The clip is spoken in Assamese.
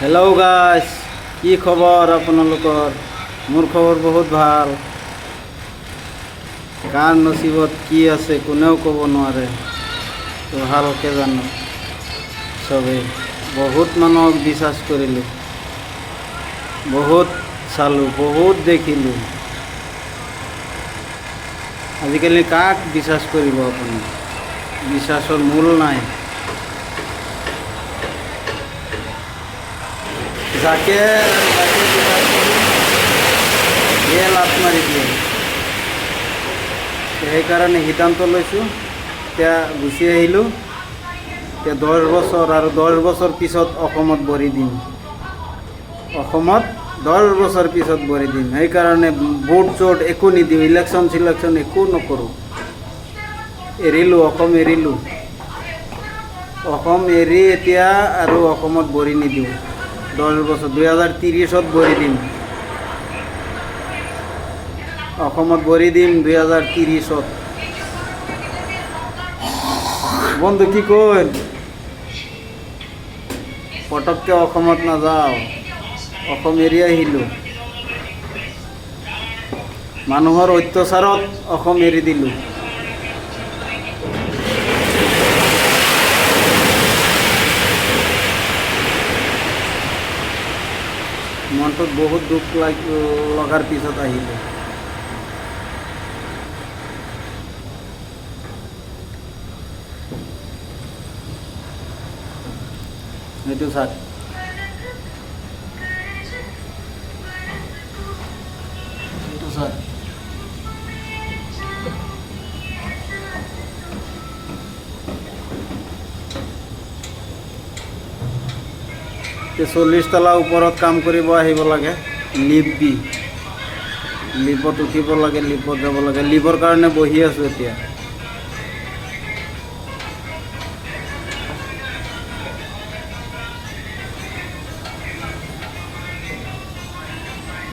হেল্ল' গাইছ, কি খবৰ আপোনালোকৰ? মোৰ খবৰ বহুত ভাল। কাৰ নচিবত কি আছে কোনেও ক'ব নোৱাৰে, তো ভালকৈ জানো চবেই। বহুত মানুহক বিশ্বাস কৰিলোঁ, বহুত চালোঁ, বহুত দেখিলোঁ। আজিকালি কাক বিশ্বাস কৰিব আপুনি? বিশ্বাসৰ মূল নাই। যাকে বিশ্বাস কৰোঁ সিয়ে লাত মাৰি দিয়ে। সেইকাৰণে সিদ্ধান্ত লৈছোঁ, এতিয়া গুচি আহিলোঁ। এতিয়া 10 বছৰ আৰু 10 বছৰ পিছত অসমত ভৰি দিম। অসমত 10 বছৰ পিছত ভৰি দিম। সেইকাৰণে ভোট চোট একো নিদিওঁ, ইলেকশ্যন চিলেকশ্যন একো নকৰোঁ। এৰিলোঁ, অসম এৰিলোঁ। অসম এৰি এতিয়া আৰু অসমত ভৰি নিদিওঁ। 10 বছৰ 2030ত ভৰি দিম। অসমত ভৰি দিম 2030ত। বন্ধু কি কয়? পটককৈ অসমত নাযাওঁ, অসম এৰি আহিলোঁ। মানুহৰ অত্যাচাৰত অসম এৰি দিলোঁ। মনটোত বহুত দুখ লগাৰ পিছত আহিলোঁ। এইটো চাওক, এইটো চাওক। 40 তলা ওপৰত কাম কৰিব আহিব লাগে, লিফ্ট দি। লিফ্টত উঠিব লাগে, লিফ্টত যাব লাগে। লিফ্টৰ কাৰণে বহি আছোঁ এতিয়া।